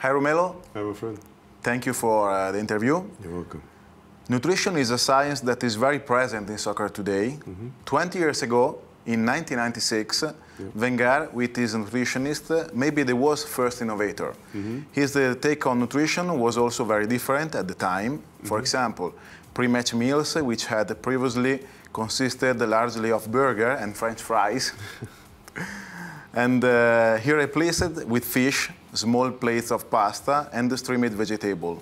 Hi, Romelu. Hi, my friend. Thank you for the interview. You're welcome. Nutrition is a science that is very present in soccer today. 20 years ago, in 1996, Wenger, with his nutritionist, maybe the world's first innovator. His take on nutrition was also very different at the time. For example, pre-match meals, which had previously consisted largely of burger and French fries. And he replaced it with fish, small plates of pasta, and streamed vegetable.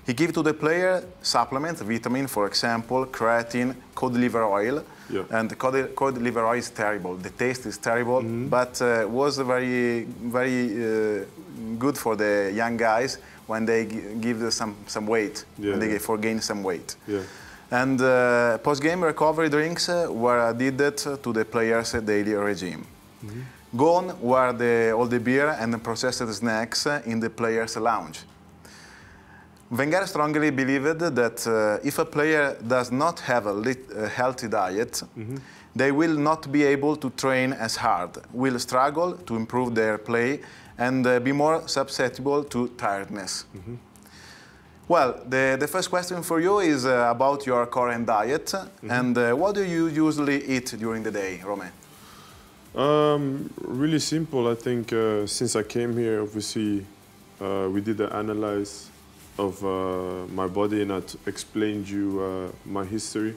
He gave to the player supplements, vitamin, for example, creatine, cod liver oil. And cod liver oil is terrible. The taste is terrible, but was very good for the young guys when they give some weight, when they gain some weight. And post-game recovery drinks were added to the players' daily regime. Gone were all the beer and the processed snacks in the players' lounge. Wenger strongly believed that if a player does not have a healthy diet, they will not be able to train as hard, will struggle to improve their play, and be more susceptible to tiredness. Well, the first question for you is about your current diet, and what do you usually eat during the day, Rome? Really simple. I think since I came here, obviously, we did an analysis of my body, and I explained you my history.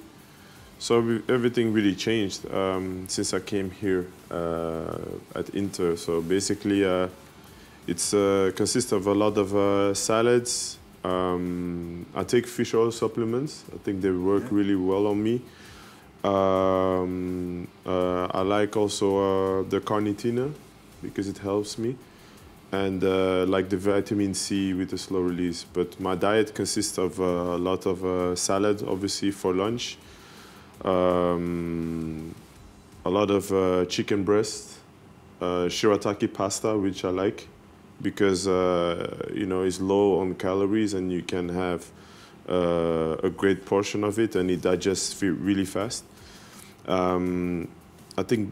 So everything really changed since I came here at Inter. So basically, it consists of a lot of salads. I take fish oil supplements. I think they work really well on me. I like also the carnitina because it helps me. And like the vitamin C with the slow release. But my diet consists of a lot of salad, obviously, for lunch. A lot of chicken breast, shirataki pasta, which I like, because you know, it's low on calories and you can have a great portion of it, and it digests really fast. I think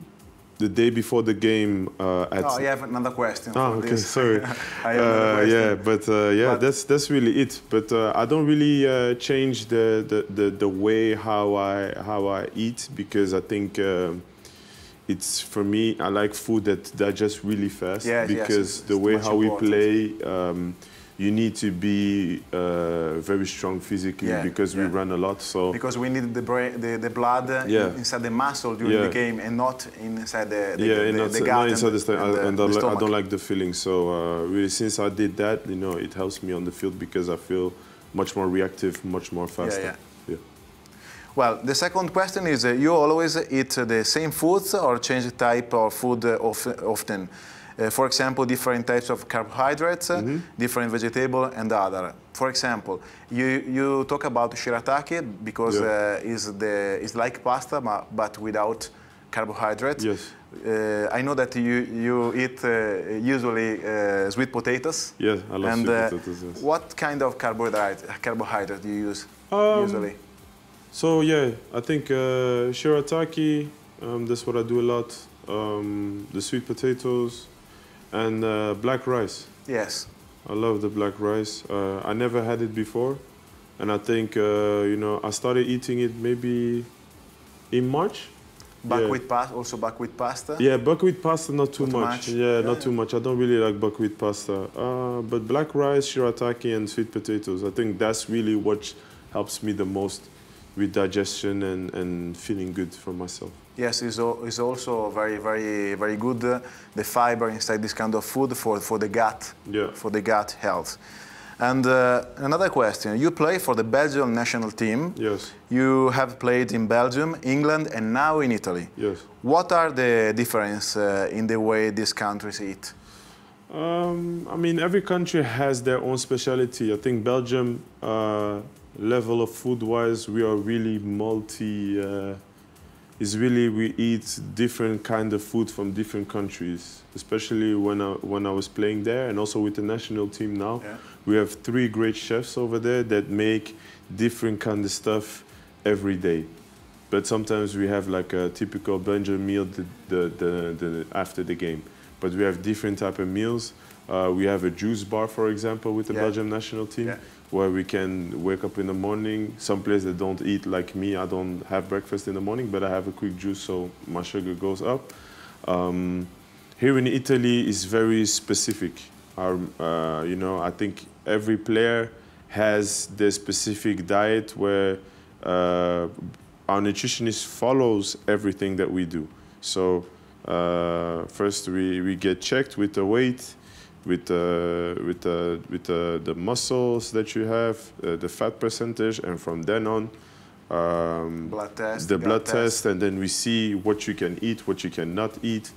the day before the game Oh, I have another question for okay, this. sorry. I have another question. Yeah, but that's really it. But I don't really change the way how I eat, because I think it's, for me, I like food that digests really fast, because the way how we play, you need to be very strong physically, because we run a lot. So because we need the blood inside the muscle during the game, and not inside the gut. Not inside the stomach. And I don't like the feeling. So really, since I did that, you know, it helps me on the field, because I feel much more reactive, much more faster. Well, the second question is: you always eat the same foods, or change the type of food often? For example, different types of carbohydrates, different vegetable, and other. For example, you talk about shirataki because it's like pasta, but without carbohydrates. I know that you eat usually sweet potatoes. Yes, I love sweet potatoes. Yes. What kind of carbohydrate do you use usually? So yeah, I think shirataki. That's what I do a lot. The sweet potatoes. And black rice. Yes. I love the black rice. I never had it before. And I think, you know, I started eating it maybe in March. Buckwheat pasta, also buckwheat pasta? Yeah, buckwheat pasta, not too much. Yeah, not too much. I don't really like buckwheat pasta. But black rice, shirataki, and sweet potatoes, I think that's really what helps me the most with digestion and feeling good for myself. Yes, it's also very good, the fiber inside this kind of food for the gut, for the gut health. And another question, you play for the Belgian national team. Yes. You have played in Belgium, England, and now in Italy. Yes. What are the differences in the way these countries eat? I mean, every country has their own specialty. I think Belgium, level of food-wise, we are really we eat different kind of food from different countries, especially when I was playing there, and also with the national team now. We have 3 great chefs over there that make different kind of stuff every day. But sometimes we have like a typical Belgian meal after the game. but we have different type of meals. We have a juice bar, for example, with the Belgium national team, where we can wake up in the morning. Some players that don't eat like me, I don't have breakfast in the morning, but I have a quick juice so my sugar goes up. Here in Italy is very specific. You know, I think every player has their specific diet where our nutritionist follows everything that we do. So first we get checked with the weight, with the muscles that you have, the fat percentage, and from then on, blood test, the blood test, and then we see what you can eat, what you cannot eat.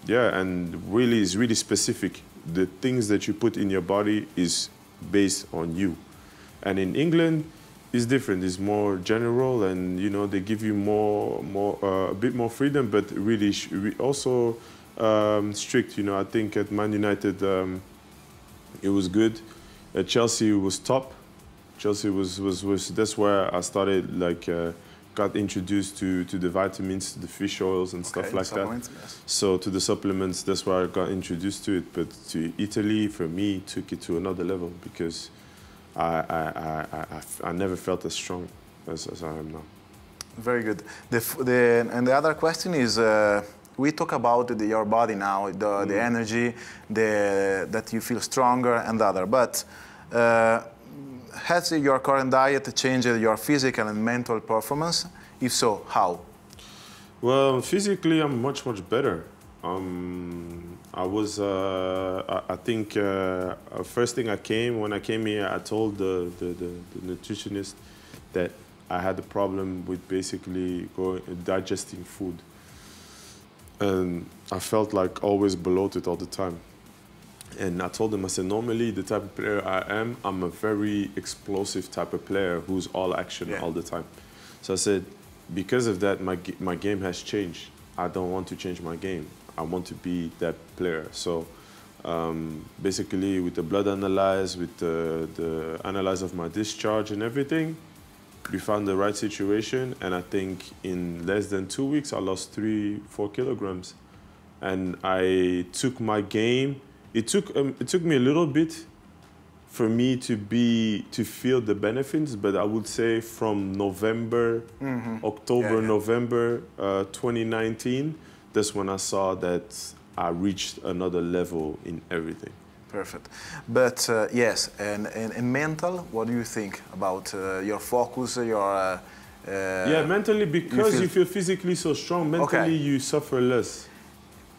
Yeah, and really is really specific. The things that you put in your body is based on you. And in England, it's different. It's more general, and you know they give you a bit more freedom, but really also strict. You know, I think at Man United it was good. At Chelsea it was top. Chelsea was that's where I started like got introduced to the vitamins, to the fish oils and stuff like that. Yes. So to the supplements, that's where I got introduced to it. But to Italy, for me, took it to another level because I never felt as strong as I am now. Very good. And the other question is, we talk about your body now, the energy, that you feel stronger and other. But has your current diet changed your physical and mental performance? If so, how? Well, physically, I'm much better. I was, I think, first thing when I came here, I told the nutritionist that I had a problem with basically digesting food. And I felt like always bloated all the time. And I told him, I said, normally the type of player I am, I'm a very explosive type of player who's all action all the time. So I said, because of that, my game has changed. I don't want to change my game. I want to be that player. So basically with the blood analyze, with the analyze of my discharge and everything, we found the right situation. And I think in less than 2 weeks, I lost 3-4 kilograms. And I took my game. It took me a little bit for me to feel the benefits, but I would say from November, October, November 2019, that's when I saw that I reached another level in everything. Perfect. But yes, and mental, what do you think about your focus, your... yeah, mentally, because you feel physically so strong, mentally you suffer less.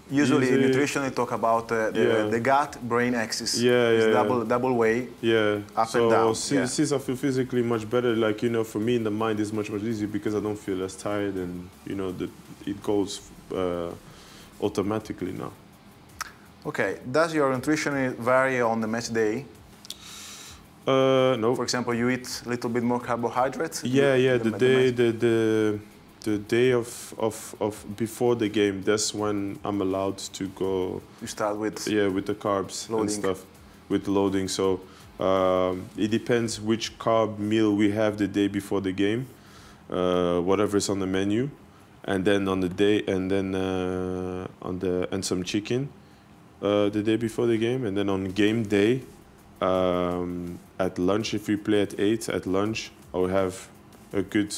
Usually in nutrition, they talk about the gut-brain axis. Double way, up and down. Since I feel physically much better, like, you know, for me in the mind it's much easier because I don't feel as tired and, you know, it goes automatically now. Okay, does your nutrition vary on the match day? No. For example, you eat a little bit more carbohydrates? The day of before the game, that's when I'm allowed to go. You start with with the carbs loading. And stuff, with loading. So it depends which carb meal we have the day before the game, whatever's on the menu, and then on the day, and then and some chicken the day before the game, and then on game day, at lunch, if we play at 8 at lunch, I will have a good.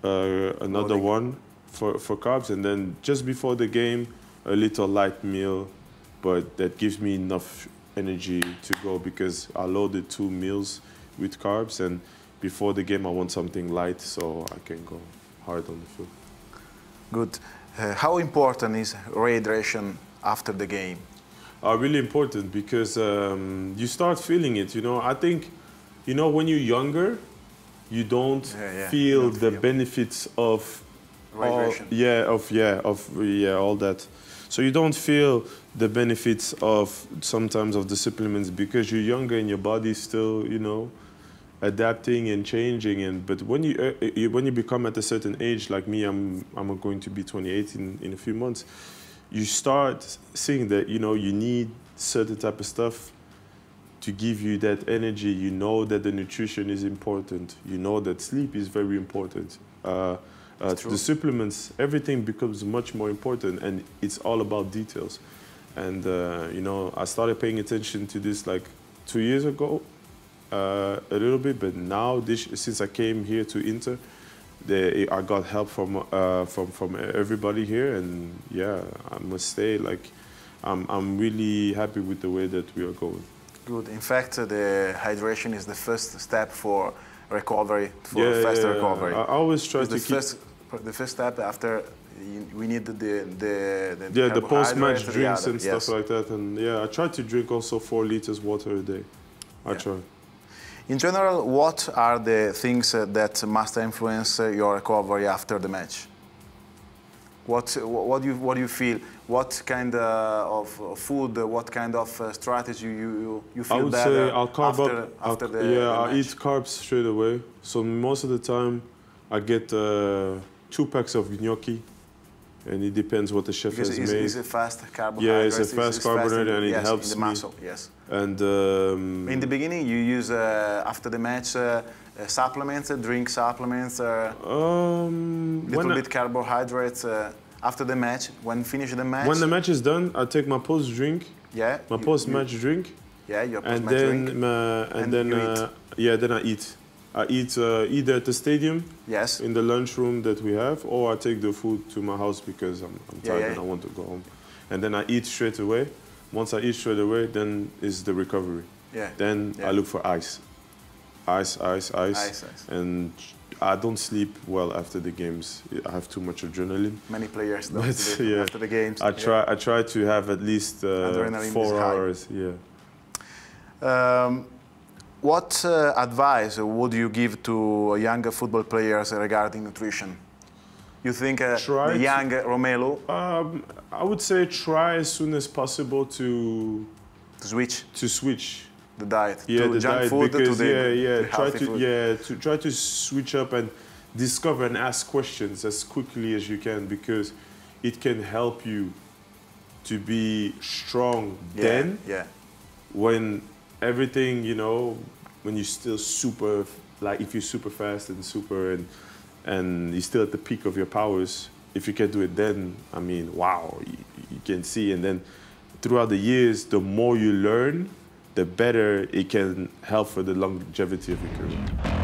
Another one for carbs, and then just before the game, a little light meal, but that gives me enough energy to go because I loaded 2 meals with carbs, and before the game I want something light so I can go hard on the field. Good. How important is hydration after the game? Really important because you start feeling it, you know. I think, you know, when you're younger, you don't feel the benefits of all, all that. So you don't feel the benefits of sometimes of the supplements because you're younger and your body's still, you know, adapting and changing. But when you become at a certain age, like me, I'm going to be 28 in a few months. You start seeing that, you know, you need certain type of stuff to give you that energy. You know that the nutrition is important. You know that sleep is very important. the supplements, everything becomes much more important, and it's all about details. And you know, I started paying attention to this like 2 years ago, a little bit, but now since I came here to Inter, I got help from everybody here, and yeah, I must say, like, I'm really happy with the way that we are going. Good. In fact, the hydration is the first step for recovery, for faster recovery. I always try to keep the first step after we need the post-match drinks and stuff like that, and yeah, I try to drink also 4 liters water a day. I try. In general, what are the things that must influence your recovery after the match? What do you feel? What kind of food? What kind of strategy you feel I would better say I'll carb after the I match? eat carbs straight away. So most of the time, I get 2 packs of gnocchi, and it depends what the chef has made. It's a fast carbohydrate. Yeah, it's a fast carbohydrate, and it helps in the muscle, me. Yes. And in the beginning, you use after the match supplements, drink supplements, little bit carbohydrates after the match. When finish the match. When the match is done, I take my post drink. Yeah. My post match drink. Yeah, your post match drink. Then I eat. I eat either at the stadium, yes, in the lunchroom that we have, or I take the food to my house because I'm tired and I want to go home. And then I eat straight away. Once I eat straight away, then is the recovery. Yeah. Then I look for ice. Ice. And I don't sleep well after the games. I have too much adrenaline. Many players don't sleep after the games. I try to have at least 4 hours. Yeah. What advice would you give to younger football players regarding nutrition? You think the young Romelu? I would say try as soon as possible to switch the diet. Yeah, to the junk diet, food because to the try to switch up and discover and ask questions as quickly as you can, because it can help you to be strong when everything, you know, when you're still super, like if you're super fast and and you're still at the peak of your powers, if you can do it then, I mean, wow, you can see. And then throughout the years, the more you learn, the better it can help for the longevity of your career.